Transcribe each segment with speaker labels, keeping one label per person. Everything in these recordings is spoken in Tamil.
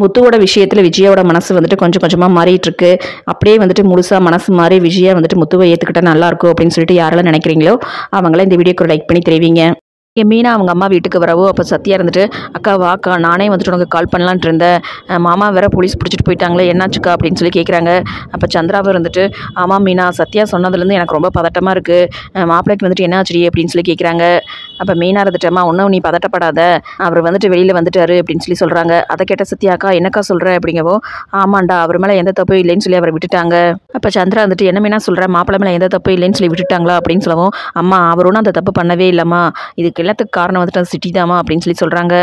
Speaker 1: முத்துவோட விஷயத்துல விஜயாவோட மனசு வந்துட்டு கொஞ்சம் கொஞ்சமா மாறிட்டு இருக்கு. அப்படியே வந்துட்டு முழுசா மனசு மாறி விஜயா வந்துட்டு முத்துவை ஏத்துக்கிட்டா நல்லா இருக்கும் அப்படின்னு சொல்லிட்டு யாரெல்லாம் நினைக்கிறீங்களோ அவங்களாம் இந்த வீடியோக்கு லைக் பண்ணி தெரிவிங்க. மீனா அவங்க அம்மா வீட்டுக்கு வரவோ அப்போ சத்யா இருந்துட்டு, அக்கா வாக்கா, நானே வந்துட்டு உனக்கு கால் பண்ணலான்ட்டு இருந்தேன், மாமா வேற போலீஸ் பிடிச்சிட்டு போயிட்டாங்களே, என்னாச்சுக்கா அப்படின்னு சொல்லி கேட்குறாங்க. அப்போ சந்திராவும் இருந்துட்டு, ஆமாம் மீனா, சத்யா சொன்னதுலேருந்து எனக்கு ரொம்ப பதட்டமாக இருக்குது, மாப்பிள்ளைக்கு வந்துட்டு என்ன ஆச்சு அப்படின்னு சொல்லி கேட்குறாங்க. அப்போ மீனா இருந்துட்டேம்மா, ஒன்றும் நீ பதட்டப்படாத, அவர் வந்துட்டு வெளியில் வந்துட்டாரு அப்படின்னு சொல்லி சொல்கிறாங்க. அதை கேட்ட சத்யாக்கா, என்னக்கா சொல்கிற அப்படிங்கவோ, ஆமாண்டா அவர் மேலே எந்த தப்பும் இல்லைன்னு சொல்லி அவரை விட்டுட்டாங்க. அப்போ சந்திரா வந்துட்டு, என்ன மீனா சொல்கிறேன், மாப்பிள்ளை மேலே எந்த தப்பும் இல்லைன்னு சொல்லி விட்டுட்டாங்களா அப்படின்னு சொல்லவும், அம்மா அவர் ஒன்றும் அந்த தப்பு பண்ணவே இல்லைம்மா, இதுக்கு எல்லாத்துக்கு காரணம் வந்துட்டு அது சிட்டி தாமா அப்படின்னு சொல்லி சொல்கிறாங்க.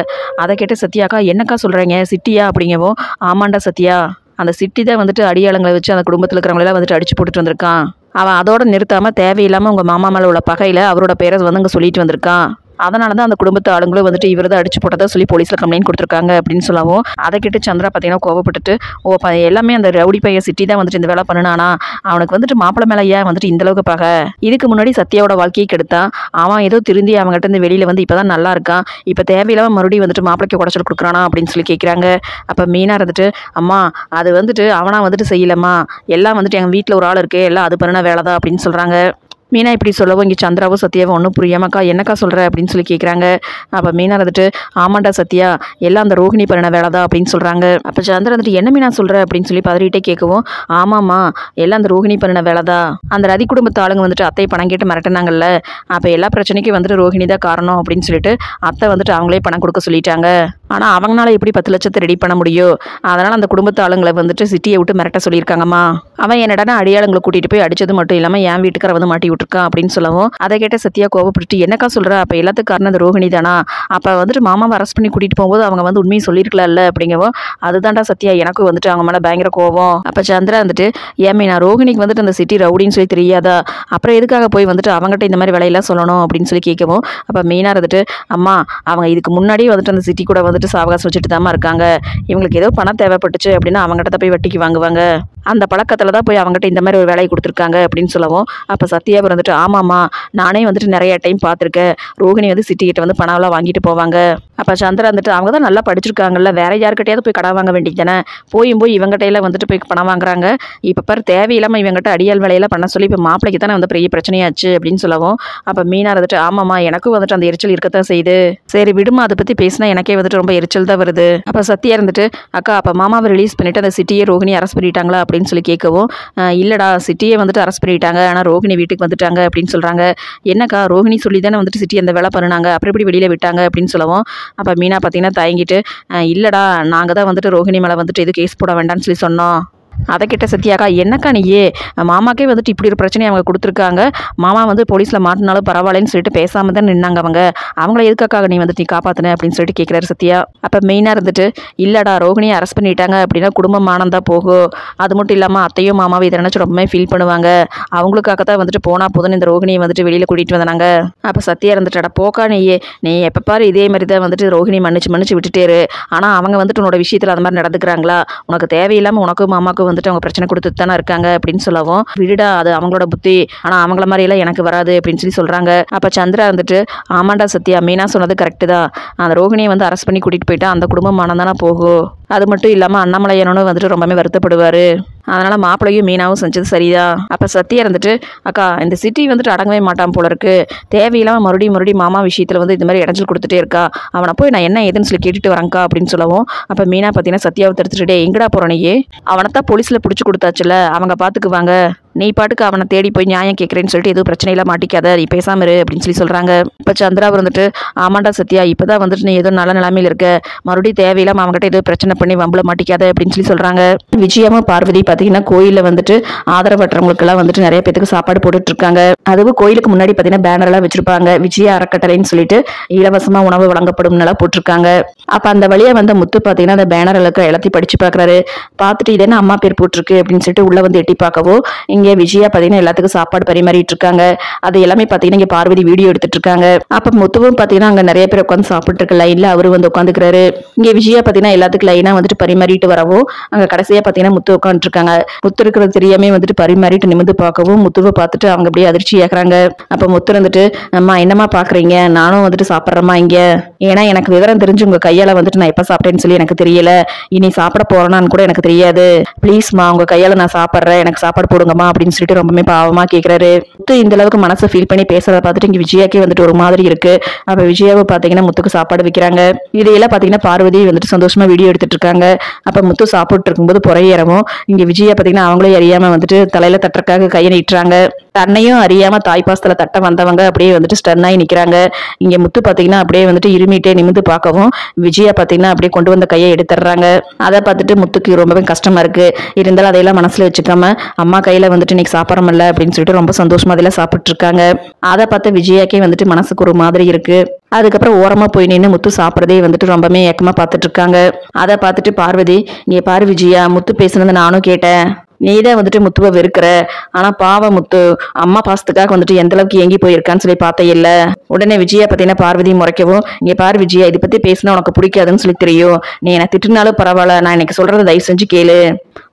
Speaker 1: அதை கேட்டு சத்யாக்கா, என்னக்கா சொல்கிறீங்க, சிட்டியா அப்படிங்கவோ, ஆமாண்டா சத்யா, அந்த சிட்டி தான் வந்துட்டு அடியாளங்களை வச்சு அந்த குடும்பத்தில் இருக்கிறவங்களெல்லாம் வந்துட்டு அடிச்சு போட்டுட்டு வந்திருக்கான். அவன் அதோட நிறுத்தாமல் தேவையில்லாமல் உங்கள் மாமா மேலே உள்ள பகையில் அவரோட பேரை வந்து அங்கே சொல்லிட்டு வந்திருக்கான். அதனால தான் அந்த குடும்பத்து ஆளுங்களும் வந்துட்டு இவர் தான் அடிச்சு போட்டதா சொல்லி போலீஸில் கம்ப்ளைண்ட் கொடுத்துருக்காங்க அப்படின்னு சொல்லவும், அதை கேட்டு சந்திரா பார்த்தீங்கன்னா கோவப்பட்டுட்டு, எல்லாமே அந்த ரவுடி பையன் சிட்டி தான் வந்துட்டு இந்த வேலை பண்ணினானா, அவனுக்கு வந்துட்டு மாப்பிள்ளை மேலே ஏன் வந்துட்டு இந்த அளவுக்கு பகை, இதுக்கு முன்னாடி சத்யாவோட வாழ்க்கையை கெடுத்தான், அவன் ஏதோ திருந்தி அவங்ககிட்ட இருந்து வெளியில் வந்து இப்போ தான் நல்லா இருக்கான், இப்போ தேவையில்லாமல் மறுபடியும் வந்துட்டு மாப்பிள்ளைக்கு உடச்சல் கொடுக்குறானா அப்படின்னு சொல்லி கேட்குறாங்க. அப்போ மீனா இருந்துட்டு, அம்மா அது வந்துட்டு அவனா வந்துட்டு செய்யலம்மா, எல்லாம் வந்துட்டு எங்கள் வீட்டில் ஒரு ஆள் இருக்கு, எல்லாம் அது பண்ணின வேலை தான் அப்படின்னு சொல்கிறாங்க. மீனா இப்படி சொல்லவும் இங்கே சந்திராவும் சத்யாவும் ஒன்றும் புரியாமக்கா, என்னக்கா சொல்கிற அப்படின்னு சொல்லி கேட்குறாங்க. அப்போ மீனா வந்துட்டு, ஆமாண்டா சத்யா, எல்லாம் அந்த ரோஹிணி பண்ண வேலை தான் அப்படின்னு சொல்கிறாங்க. அப்போ சந்திரா வந்துட்டு, என்ன மீனா சொல்கிற அப்படின்னு சொல்லி பதறிட்டே கேட்கவும், ஆமாம்மா எல்லாம் அந்த ரோஹிணி பண்ணின வேலை தான், அந்த ரதி குடும்பத்து ஆளுங்க வந்துட்டு அத்தை பணம் கேட்டு மிரட்டினாங்கல்ல, அப்போ எல்லா பிரச்சனைக்கும் வந்துட்டு ரோஹிணி தான் காரணம் அப்படின்னு சொல்லிட்டு அத்தை வந்துட்டு அவங்களே பணம் கொடுக்க சொல்லிட்டாங்க. ஆனால் அவங்களால எப்படி 10 லட்சத்தை ரெடி பண்ண முடியும், அதனால் அந்த குடும்பத்து ஆளுங்களை வந்துட்டு சிட்டியை விட்டு மிரட்ட சொல்லியிருக்காங்கம்மா. அவன் என்னடா அடியாளங்களை கூட்டிகிட்டு போய் அடித்தது மட்டும் இல்லாமல் என் வீட்டுக்கார வந்து மாட்டி விட்டுருக்கான் அப்படின்னு சொல்லவும், அதை கேட்ட சத்யா கோவப்பட்டு, என்னக்கா சொல்கிற, அப்போ எல்லாத்துக்கும் காரணம் அந்த ரோஹிணி தானா, அப்போ வந்துட்டு மாமாவை அரெஸ்ட் பண்ணி கூட்டிகிட்டு போகும்போது அவங்க வந்து உண்மையை சொல்லியிருக்கலாம்ல அப்படிங்கவும், அதுதான்டா சத்யா எனக்கும் வந்துட்டு அவங்க மேலே பயங்கர கோவம். அப்போ சந்திரா வந்துட்டு, ஏமே நான் ரோஹிணிக்கு வந்துட்டு அந்த சிட்டி ரவுடின்னு சொல்லி தெரியாதா, அப்புறம் எதுக்காக போய் வந்துட்டு அவங்ககிட்ட இந்த மாதிரி வேலையெல்லாம் சொல்லணும் அப்படின்னு சொல்லி கேட்கவும், அப்போ மெயினாக இருந்துட்டு, அம்மா அவங்க இதுக்கு முன்னாடியே வந்துட்டு அந்த சிட்டி கூட வந்துட்டு சாவகாசம் வச்சுட்டு தாமா இருக்காங்க, இவங்களுக்கு ஏதோ பணம் தேவைப்பட்டுச்சு அப்படின்னா அவங்ககிட்ட போய் வட்டிக்கு வாங்குவாங்க, அந்த பழக்கத்தில் தான் போய் அவங்ககிட்ட இந்த மாதிரி ஒரு வேலையை கொடுத்துருக்காங்க அப்படின்னு சொல்லவும், அப்போ சத்யா வந்துட்டு, ஆமாம்மா நானே வந்துட்டு நிறைய டைம் பார்த்துருக்கேன், ரோஹிணி வந்து சிட்டிக்கிட்ட வந்து பணம்லாம் வாங்கிட்டு போவாங்க. அப்போ சந்திரா வந்துட்டு, அவங்க தான் நல்லா படிச்சிருக்காங்கல்ல, வேற யாருக்கிட்டையாவது போய் கடன் வாங்க வேண்டியது தானே, போய் இவங்ககிட்டையில வந்துட்டு போய் பணம் வாங்குறாங்க, இப்போ பாரு தேவையில்லாமல் இவங்ககிட்ட அடியால் வேலையெல்லாம் பண்ண சொல்லி இப்போ மாப்பிளைக்கு தானே வந்து பெரிய பிரச்சனையாச்சு அப்படின்னு சொல்லவும், அப்போ மீனா வந்துட்டு, ஆமாம்மா எனக்கும் வந்துட்டு அந்த எரிச்சல் இருக்கத்தான் செய்யுது, சரி விடுமா, அதை பற்றி பேசினா எனக்கே வந்துட்டு ரொம்ப எரிச்சல் தான் வருது. அப்போ சத்யா இருந்துட்டு, அக்கா அப்போ மாமாவை ரிலீஸ் பண்ணிட்டு அந்த சிட்டியை ரோஹிணி அரெஸ்ட் பண்ணிட்டாங்களா அப்படின்னு சொல்லி கேட்கவும், இல்லடா சிட்டியை வந்துட்டு அரெஸ்ட் பண்ணிட்டாங்க, ஆனால் ரோஹிணி வீட்டுக்கு வந்துட்டாங்க அப்படின்னு சொல்கிறாங்க. என்னக்கா ரோஹிணி சொல்லி தானே வந்துட்டு சிட்டி அந்த வேலை பண்ணினாங்க, அப்புறம் எப்படி வெளியில் விட்டாங்க அப்படின்னு சொல்லவும், அப்போ மீனா பார்த்தீங்கன்னா தயங்கிட்டு, இல்லடா நாங்கள் தான் வந்துட்டு ரோஹிணி மேலே வந்துட்டு எதுவும் கேஸ் போட வேண்டாம்னு சொல்லி சொன்னோம். அதை கிட்ட சத்யாக்கா, என்னக்கா நீயே, மாமாக்கே வந்துட்டு இப்படி ஒரு பிரச்சனையை அவங்க கொடுத்துருக்காங்க, மாமா வந்து போலீஸில் மாட்டினாலும் பரவாயில்லன்னு சொல்லிட்டு பேசாமல் தான் நின்னாங்க, அவங்கள எதுக்காக நீ வந்துட்டு நீ காப்பாற்றின அப்படின்னு சொல்லிட்டு கேட்குறாரு சத்யா. அப்போ மெயினாக இருந்துட்டு, இல்லடா ரோஹிணியை அரெஸ்ட் பண்ணிட்டாங்க அப்படின்னா குடும்பம் மானந்தான் போகும், அது மட்டும் இல்லாமல் அத்தையும் மாமாவும் இதை நினச்சி ரொம்பவே ஃபீல் பண்ணுவாங்க, அவங்களுக்காக தான் வந்துட்டு போனால் போதுன்னு இந்த ரோஹிணியை வந்துட்டு வெளியில் கூட்டிகிட்டு வந்தாங்க. அப்போ சத்யா இருந்துட்டாடா போக்கா நீ எப்போ பாரு இதே மாதிரி தான் வந்துட்டு ரோஹிணி மன்னிச்சு விட்டுட்டேரு, ஆனால் அவங்க வந்துட்டு உன்னோட விஷயத்தில் அந்த மாதிரி நடந்துக்கிறாங்களா, உனக்கு தேவையில்லாமல் உனக்கும் மாமாவுக்கும் வந்துட்டு அவங்க பிரச்சனை கொடுத்துட்டு தானே இருக்காங்க அப்படின்னு சொல்லவும், விடுடா அது அவங்களோட புத்தி, ஆனால் அவங்கள மாதிரி எல்லாம் எனக்கு வராது அப்படின்னு சொல்லி சொல்கிறாங்க. அப்போ சந்திரா வந்துட்டு, ஆமாண்டா சத்யா மீனா சொன்னது கரெக்டு தான், அந்த ரோஹிணியை வந்து அரெஸ்ட் பண்ணி கூட்டிகிட்டு போயிட்டா அந்த குடும்பம் மனம் தானே போகும், அது மட்டும் இல்லாமல் அண்ணாமலையனும் வந்துட்டு ரொம்பவே வருத்தப்படுவார், அதனால் மாப்பிள்ளையும் மீனாவும் செஞ்சது சரிதான். அப்போ சத்யா இருந்துட்டு, அக்கா இந்த சிட்டி வந்துட்டு அடங்கவே மாட்டான் போல இருக்கு, தேவையில்லாமல் மறுபடியும் மாமா விஷயத்தில் வந்து இந்த மாதிரி இடைஞ்சல் கொடுத்துட்டே இருக்கா, அவனை போய் நான் என்ன ஏதுன்னு சொல்லி கேட்டுட்டு வரேங்க்கா அப்படின்னு சொல்லவும், அப்போ மீனா பார்த்தீங்கன்னா சத்யாவை தடுத்துட்டு, எங்கடா போகிற நீயே, அவனைத்தான் போலீஸில் பிடிச்சி கொடுத்தாச்சுல அவங்க பார்த்துக்குவாங்க, நீ பாட்டுக்கு அவனை தேடி போய் நியாயம் கேட்குறேன்னு சொல்லிட்டு எதுவும் பிரச்சனையெல்லாம் மாட்டிக்காத, நீ பேசாம இரு அப்படின்னு சொல்லி சொல்கிறாங்க. இப்போ சந்திரா வந்துட்டு, ஆமாண்டா சத்யா இப்போ தான் வந்துட்டு நீ ஏதோ நல்ல நிலைமையில் இருக்க, மறுபடியும் தேவையில்லாமல் அவங்ககிட்ட ஏதோ பிரச்சனை பண்ணி வம்பள மாட்டிக்காத அப்படின்னு சொல்லி சொல்கிறாங்க. விஜயாவும் பார்வதி பார்த்தீங்கன்னா கோயிலில் வந்துட்டு ஆதரவற்றவங்களுக்கெல்லாம் வந்துட்டு நிறைய பேருக்கு சாப்பாடு போட்டுட்டு இருக்காங்க. அதுவும் கோயிலுக்கு முன்னாடி பார்த்தீங்கன்னா பேனரெல்லாம் வச்சிருப்பாங்க, விஜயா அறக்கட்டளைன்னு சொல்லிட்டு இலவசமாக உணவு வழங்கப்படும் நல்லா போட்டிருக்காங்க. அப்போ அந்த வழியாக வந்த முத்து பார்த்தீங்கன்னா அந்த பேனர் எல்லாத்தையும் படிச்சு பார்க்குறாரு. பார்த்துட்டு இது என்ன அம்மா பேர் போட்டிருக்கு அப்படின்னு சொல்லிட்டு உள்ள வந்து எட்டி பார்க்கவோ இங்கே விஜயா பார்த்தீங்கன்னா எல்லாத்துக்கும் சாப்பாடு பரிமாறிட்டு இருக்காங்க. அது எல்லாமே பார்த்தீங்கன்னா இங்கே பார்வதி வீடியோ எடுத்துட்டு இருக்காங்க. அப்போ முத்துவும் பார்த்தீங்கன்னா அங்கே நிறைய பேர் உட்காந்து சாப்பிட்டு இருக்க லைன்ல அவரு வந்து உட்காந்துக்கிறாரு. இங்கே விஜயா பார்த்தீங்கன்னா எல்லாத்துக்கும் லைனா வந்துட்டு பரிமாறிட்டு வரவும் அங்கே கடைசியா பார்த்தீங்கன்னா முத்து உட்காந்துட்டு இருக்காங்க. முத்து இருக்கிறது தெரியாமே வந்துட்டு பரிமாறிட்டு நிமிந்து பார்க்கவும் முத்துவை பார்த்துட்டு அவங்க அப்படியே அதிர்ச்சி ஆக்குறாங்க. அப்போ முத்து வந்துட்டு, அம்மா என்னம்மா பாக்குறீங்க, நானும் வந்துட்டு சாப்பிட்றேம்மா இங்க, ஏன்னா எனக்கு விவரம் தெரிஞ்சு உங்க கை கையால வந்துட்டு நான் எப்ப சாப்பிட்டேன்னு சொல்லி எனக்கு தெரியல, இனி சாப்பிட போறேனான்னு கூட எனக்கு தெரியாது, ப்ளீஸ்மா உங்க கையால நான் சாப்பிட்றேன், எனக்கு சாப்பாடு போடுங்கம்மா அப்படின்னு சொல்லிட்டு ரொம்பவே பாவமா கேட்கிறாரு. முத்து இந்த அளவுக்கு மனசை ஃபீல் பண்ணி பேசுறத பார்த்துட்டு இங்க விஜயாக்கே வந்துட்டு ஒரு மாதிரி இருக்கு. அப்ப விஜயாவை பாத்தீங்கன்னா முத்துக்கு சாப்பாடு வைக்கிறாங்க. இதையெல்லாம் பாத்தீங்கன்னா பார்வதி வந்துட்டு சந்தோஷமா வீடியோ எடுத்துட்டு இருக்காங்க. அப்ப முத்து சாப்பிட்டு இருக்கும்போது புறையேறவும் இங்க விஜயா பாத்தீங்கன்னா அவங்களே அறியாம வந்துட்டு தலையில தட்டுறக்காக கையை நீட்டுறாங்க. தன்னையும் அறியாம தாய்ப்பாசத்துல தட்ட வந்தவங்க அப்படியே வந்துட்டு ஸ்டன் ஆகி நிக்கிறாங்க. இங்க முத்து பாத்தீங்கன்னா அப்படியே வந்துட்டு இருமிட்டே நிமிந்து பார்க்கவும் விஜயா பாத்தீங்கன்னா அப்படியே கொண்டு வந்த கையை எடுத்துடுறாங்க. அதை பார்த்துட்டு முத்துக்கு ரொம்பவே கஷ்டமா இருக்கு. இருந்தாலும் அதையெல்லாம் மனசுல வச்சுக்காம அம்மா கையில வந்துட்டு இன்னைக்கு சாப்பிடறமில்ல அப்படின்னு சொல்லிட்டு ரொம்ப சந்தோஷமா அதெல்லாம் சாப்பிட்டு இருக்காங்க. அதை பார்த்து விஜயாக்கே வந்துட்டு மனசுக்கு ஒரு மாதிரி இருக்கு. அதுக்கப்புறம் ஓரமா போய் நின்று முத்து சாப்பிட்றதே வந்துட்டு ரொம்பவே ஏக்கமா பார்த்துட்டு இருக்காங்க. அதை பார்த்துட்டு பார்வதி, இங்க பாரு விஜயா, முத்து பேசுனதை நானும் கேட்டேன், நீதான் வந்துட்டு முத்துவை வெறுக்கிற, ஆனா பாவம் முத்து அம்மா பாசத்துக்காக வந்துட்டு எந்த அளவுக்கு ஏங்கி போயிருக்கான்னு சொல்லி பார்த்தே இல்ல. உடனே விஜயா பாத்தீங்கன்னா பார்வதி முறைக்கவும், இங்க பாரு விஜயா, இதை பத்தி பேசினா உனக்கு பிடிக்காதுன்னு சொல்லி தெரியும், நீ என்ன திட்டுனாலும் பரவாயில்ல, நான் இன்னைக்கு சொல்றதை தயவு செஞ்சு கேளு.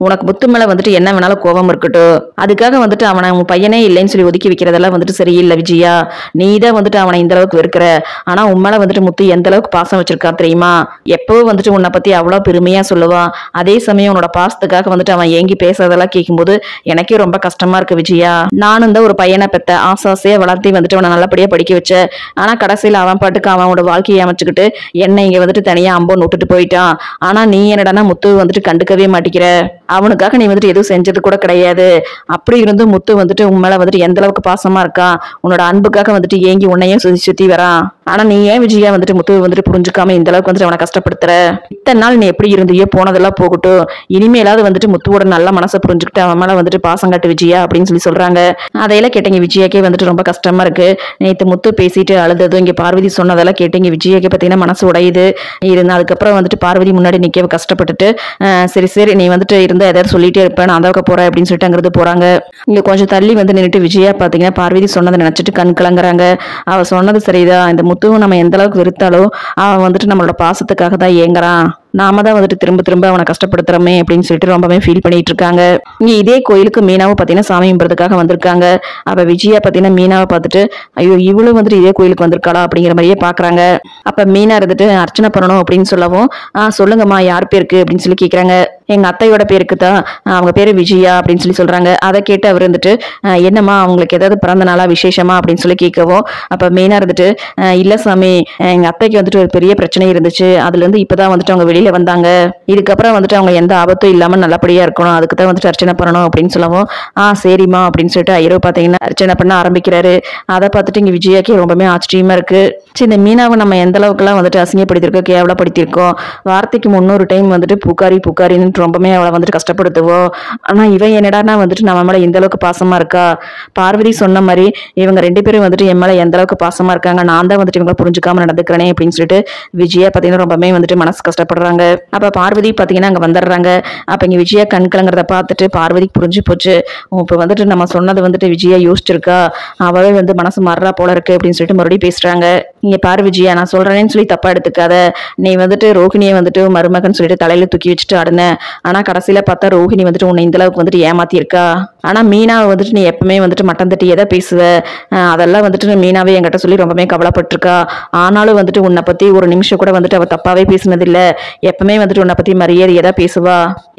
Speaker 1: உனக்கு முத்து மேல வந்துட்டு என்ன வேணாலும் கோபம் இருக்கட்டும், அதுக்காக வந்துட்டு அவனை உன் பையனே இல்லைன்னு சொல்லி ஒதுக்கி வைக்கிறதெல்லாம் வந்துட்டு சரியில்லை விஜயா. நீதான் வந்துட்டு அவனை இந்த அளவுக்கு வெறுக்கிற, ஆனா உன் மேல வந்துட்டு முத்து எந்த அளவுக்கு பாசம் வச்சிருக்கா தெரியுமா? எப்பவும் வந்துட்டு உன்னை பத்தி அவ்வளவு பெருமையா சொல்லுவான். அதே சமயம் உன்னோட பாசத்துக்காக வந்துட்டு அவன் ஏங்கி பேசுறதெல்லாம் கேட்கும்போது எனக்கே ரொம்ப கஷ்டமா இருக்கு விஜயா. நானும் தான் ஒரு பையனை பெத்த, ஆசாசையா வளர்த்தி வந்துட்டு அவனை நல்லபடியா படிக்க வச்ச, ஆனா கடைசியில அவன் பாட்டுக்கு அவனோட வாழ்க்கையை அமைச்சுக்கிட்டு என்ன இங்க வந்துட்டு தனியா அம்போன்னு விட்டுட்டு போயிட்டான். ஆனா நீ என்னடானா முத்து வந்துட்டு கண்டுக்கவே மாட்டிக்கிற, அவனுக்காக நீ வந்துட்டு எதுவும் செஞ்சது கூட கிடையாது. அப்படி இருந்தும் முத்து வந்துட்டு உன் மேல வந்துட்டு எந்த அளவுக்கு பாசமா இருக்கான், உன்னோட அன்புக்காக வந்துட்டு ஏங்கி உன்னையும் சுத்தி சுத்தி வரான். ஆனா நீ ஏன் விஜயா வந்துட்டு முத்து வந்துட்டு புரிஞ்சுக்காம இந்த அளவுக்கு வந்துட்டு அவனை கஷ்டப்படுத்துற? இத்தனை நாள் நீ எப்படி இருந்தியோ போனதெல்லாம் போகட்டும், இனிமேலாவது வந்துட்டு முத்துவோட நல்ல மனசை புரிஞ்சுக்கிட்டு அவன் மேல வந்துட்டு பாசம் காட்டு விஜயா அப்படின்னு சொல்லி சொல்றாங்க. அதையெல்லாம் கேட்டீங்க விஜயாக்கே வந்துட்டு ரொம்ப கஷ்டமா இருக்கு. நேத்து முத்து பேசிட்டு அழுததும் இங்க பார்வதி சொன்னதெல்லாம் கேட்டீங்க விஜயாக்கே பாத்தீங்கன்னா மனசு உடையுது. இருந்தா அதுக்கப்புறம் வந்துட்டு பார்வதி முன்னாடி நிக்க கஷ்டப்பட்டுட்டு சரி சரி நீ வந்துட்டு இருந்தா ஏதாவது சொல்லிட்டே இருப்பேன், நான் அதாக்க போறேன் அப்படின்னு சொல்லிட்டு அங்கிருந்து போறாங்க. இங்க கொஞ்சம் தள்ளி வந்து நின்றுட்டு விஜயா பாத்தீங்கன்னா பார்வதி சொன்னதை நினைச்சிட்டு கண் கலங்குறாங்க. அவ சொன்னது சரிதான், இந்த முத்துவும் நம்ம எந்த அளவுக்கு வெறுத்தாலும் அவன் வந்துட்டு நம்மளோட பாசத்துக்காக தான் ஏங்குறான், நாம தான் வந்துட்டு திரும்ப திரும்ப அவனை கஷ்டப்படுத்துறோமே அப்படின்னு சொல்லிட்டு ரொம்பவே ஃபீல் பண்ணிட்டு இருக்காங்க. இங்க இதே கோயிலுக்கு மீனாவை பாத்தீங்கன்னா சாமி கும்பிடுறதுக்காக வந்திருக்காங்க. அப்ப விஜயா பாத்தீங்கன்னா மீனாவை பார்த்துட்டு ஐயோ இவளும் வந்துட்டு இதே கோயிலுக்கு வந்திருக்காளா அப்படிங்கிற மாதிரியே பாக்குறாங்க. அப்ப மீனா இருந்துட்டு அர்ச்சனை பண்ணணும் அப்படின்னு சொல்லவும் சொல்லுங்கம்மா யார் பேருக்கு அப்படின்னு சொல்லி கேக்குறாங்க. எங்க அத்தையோட பேருக்கு தான், அவங்க பேரு விஜயா அப்படின்னு சொல்லி சொல்றாங்க. அதை கேட்டு அவர் இருந்துட்டு என்னம்மா அவங்களுக்கு ஏதாவது பிறந்த நாளா விசேஷமா அப்படின்னு சொல்லி கேட்கவும் அப்ப மீனா இருந்துட்டு இல்ல சாமி, எங்க அத்தைக்கு வந்துட்டு ஒரு பெரிய பிரச்சனை இருந்துச்சு, அதுல இருந்து இப்பதான் வந்துட்டு அவங்க வெளியில வந்தாங்க, இதுக்கப்புறம் வந்துட்டு அவங்க எந்த ஆபத்தும் இல்லாம நல்லபடியா இருக்கணும், அதுக்கு தான் வந்துட்டு அர்ச்சனை பண்ணணும் அப்படின்னு சொல்லவும் சரிம்மா அப்படின்னு சொல்லிட்டு ஐயரோ பாத்தீங்கன்னா அர்ச்சனை பண்ண ஆரம்பிக்கிறாரு. அதை பார்த்துட்டு இங்க விஜயாக்கே ரொம்பவே ஆச்சரியமா இருக்கு. சரி இந்த மீனாவை நம்ம எந்த அளவுக்குலாம் வந்துட்டு அசிங்கப்படுத்திருக்கோம், கேவலப்படுத்திருக்கோம், வார்த்தைக்கு 300 டைம் வந்துட்டு புகாரி புகாரின்னு ரொம்பவே அவளை வந்துட்டு கஷ்டப்படுத்துவோம். ஆனா இவன் என்னடானா வந்துட்டு நம்ம மேல இந்த அளவுக்கு பாசமா இருக்கா. பார்வதி சொன்ன மாதிரி இவங்க 2 பேரும் வந்துட்டு என் மேல எந்த அளவுக்கு பாசமா இருக்காங்க, நான் தான் வந்துட்டு இவங்களை புரிஞ்சுக்காம நடந்துக்கிறேனே அப்படின்னு சொல்லிட்டு விஜயா பாத்தீங்கன்னா ரொம்பவே வந்துட்டு மனசு கஷ்டப்படுறாங்க. அப்ப பார்வதி பாத்தீங்கன்னா அங்க வந்துடுறாங்க. அப்ப இங்க விஜயா கண் கலங்குறத பார்த்துட்டு பார்வதிக்கு புரிஞ்சு போச்சு, இப்ப வந்துட்டு நம்ம சொன்னது வந்துட்டு விஜயா யோசிச்சிருக்கா, அவவே வந்து மனசு மாறா போல இருக்கு அப்படின்னு சொல்லிட்டு மறுபடியும் பேசுறாங்க. இங்க பாரு விஜயா, நான் சொல்றேன்னு சொல்லி தப்பா எடுத்துக்காத, நீ வந்துட்டு ரோஹிணியை வந்துட்டு மருமகன் சொல்லிட்டு தலையில தூக்கி வச்சுட்டு ஆடுன, ஆனா கடைசியில பார்த்தா ரோஹிணி வந்துட்டு உன்னை இந்த அளவுக்கு வந்துட்டு ஏமாத்தி இருக்கா. ஆனா மீனாவை வந்துட்டு நீ எப்பவுமே வந்துட்டு மட்டம் தட்டி எதை பேசுவ, அதெல்லாம் வந்துட்டு மீனாவே என்கிட்ட சொல்லி ரொம்பவே கவலைப்பட்டிருக்கா. ஆனாலும் வந்துட்டு உன்னை பத்தி ஒரு நிமிஷம் கூட வந்துட்டு அவ தப்பாவே பேசினது இல்ல, எப்பவுமே வந்துட்டு உன்னை பத்தி மரியாதை பேசுவா,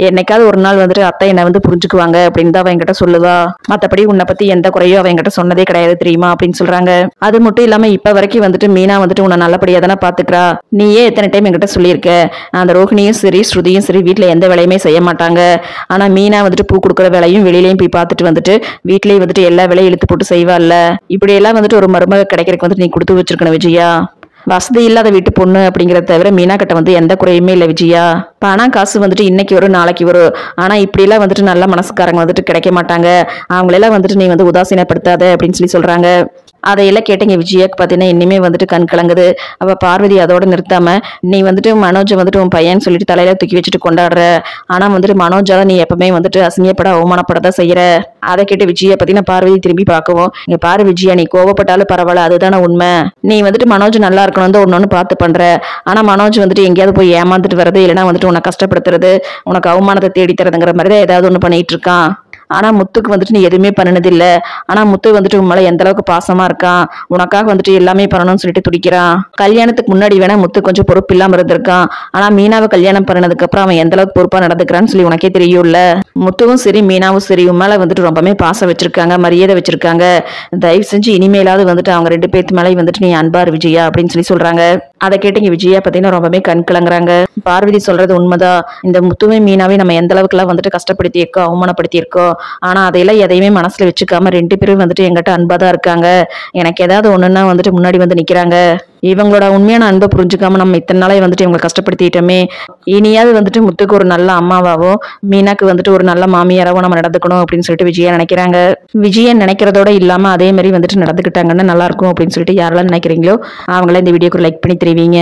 Speaker 1: என்னைக்காவது ஒரு நாள் வந்துட்டு அத்தை என்னை வந்து புரிஞ்சுக்குவாங்க அப்படின்னு தான் அவ என்கிட்ட சொல்லுவா, மத்தபடி உன்னை பத்தி எந்த குறையோ அவ என்கிட்ட சொன்னதே கிடையாது தெரியுமா அப்படின்னு சொல்றாங்க. அது மட்டும் இல்லாம இப்ப வரைக்கும் வந்துட்டு மீனா வந்துட்டு உன்னை நல்லபடியா தானே பாத்துக்கிறா, நீயே எத்தனை டைம் என்கிட்ட சொல்லியிருக்க, அந்த ரோஹிணியும் சரி ஸ்ருதியும் சரி வீட்டுல எந்த வேலையுமே செய்ய மாட்டாங்க, ஆனா மீனா வந்துட்டு பூ கொடுக்குற வேலையும் வெளியிலயும் போய் பார்த்துட்டு வந்துட்டு வீட்லயே வந்துட்டு எல்லா வேலையும் இழுத்து போட்டு செய்வாள்ல, இப்படி எல்லாம் வந்துட்டு ஒரு மருமக கிடைக்கிறதுக்கு வந்துட்டு நீ கொடுத்து வச்சிருக்கணும் விஜயா. வசதி இல்லாத வீட்டு பொண்ணு அப்படிங்கறத தவிர மீனா கிட்ட வந்து எந்த குறையுமே இல்லை விஜயா. பணம் காசு வந்துட்டு இன்னைக்கு வரும் நாளைக்கு வரும், ஆனா இப்படி எல்லாம் வந்துட்டு நல்ல மனசுக்காரங்க வந்துட்டு கிடைக்க மாட்டாங்க, அவங்களெல்லாம் வந்துட்டு நீ வந்து உதாசீனப்படுத்தாத அப்படின்னு சொல்லி சொல்றாங்க. அதையெல்லாம் கேட்டீங்க விஜயாக்கு பாத்தீங்கன்னா இனிமே வந்துட்டு கண் கலங்குது. அவ பார்வதி அதோட நிறுத்தாம நீ வந்துட்டு மனோஜை வந்துட்டு உன் பையன் சொல்லிட்டு தலையில தூக்கி வச்சுட்டு கொண்டாடுற, ஆனா வந்துட்டு மனோஜால நீ எப்பவுமே வந்துட்டு அசிங்கப்பட அவமானப்படதான் செய்யற. அதை கேட்டு விஜயா பாத்தீங்கன்னா பார்வதி திரும்பி பார்க்கவும், இங்க பாரு விஜயா, நீ கோவப்பட்டாலும் பரவாயில்ல, அதுதானே உண்மை, நீ வந்துட்டு மனோஜ் நல்லா இருக்கணும் தான் ஒன்னொன்னு பார்த்து பண்ற, ஆனா மனோஜ் வந்துட்டு எங்கேயாவது போய் ஏமாந்துட்டு வர்றது இல்லைன்னா வந்துட்டு உன்னை கஷ்டப்படுத்துறது உனக்கு அவமானத்தை தேடி தரதுங்கிற மாதிரிதான் ஏதாவது ஒண்ணு பண்ணிட்டு இருக்கான். ஆனா முத்துக்கு வந்துட்டு நீ எதுவுமே பண்ணினதில்ல. ஆனா முத்து வந்துட்டு உன் மேல எந்த அளவுக்கு பாசமா இருக்கான், உனக்காக வந்துட்டு எல்லாமே பண்ணணும்னு சொல்லிட்டு துடிக்கிறான். கல்யாணத்துக்கு முன்னாடி வேணா முத்து கொஞ்சம் பொறுப்பு இல்லாம இருந்திருக்கான். ஆனா மீனாவை கல்யாணம் பண்ணதுக்கு அப்புறம் அவன் எந்த அளவுக்கு பொறுப்பா நடந்துக்கிறான்னு சொல்லி உனக்கே தெரியும்ல. முத்துவும் சரி மீனாவும் சரி உன் மேல வந்துட்டு ரொம்பவே பாசம் வச்சிருக்காங்க, மரியாதை வச்சிருக்காங்க. தயவு செஞ்சு இனிமேலாவது வந்துட்டு அவங்க 2 பேத்து மேலே வந்துட்டு நீ அன்பா இரு விஜயா அப்படின்னு சொல்லி சொல்றாங்க. அதை கேட்டீங்க விஜயா பார்த்தீங்கன்னா ரொம்பவே கண் கலங்குறாங்க. பார்வதி சொல்றது உண்மைதான். இந்த முத்துவை மீனாவை நம்ம எந்த அளவுக்குலாம் வந்துட்டு கஷ்டப்படுத்தி இருக்கோம், அவமானப்படுத்தி இருக்கோம். ஆனா அதையெல்லாம் எதையுமே மனசுல வச்சுக்காம 2 பேரும் வந்துட்டு எங்கிட்ட அன்பா தான் இருக்காங்க. எனக்கு ஏதாவது ஒண்ணுன்னா வந்துட்டு முன்னாடி வந்து நிக்கிறாங்க. இவங்களோட உண்மையான அன்பை புரிஞ்சுக்காம நம்ம இத்தனை நாளே வந்துட்டு இவங்களை கஷ்டப்படுத்திட்டோமே. இனியாவது வந்துட்டு முத்துக்கு ஒரு நல்ல அம்மாவாவோ மீனாக்கு வந்துட்டு ஒரு நல்ல மாமியாராவோ நம்ம நடந்துக்கணும் அப்படின்னு சொல்லிட்டு விஜயா நினைக்கிறாங்க. விஜயன் நினைக்கிறதோட இல்லாம அதே மாதிரி வந்துட்டு நடந்துக்கிட்டாங்கன்னா நல்லா இருக்கும் அப்படின்னு சொல்லிட்டு யாரெல்லாம் நினைக்கிறீங்களோ அவங்கள இந்த வீடியோக்கு லைக் பண்ணி தெரிவிங்க.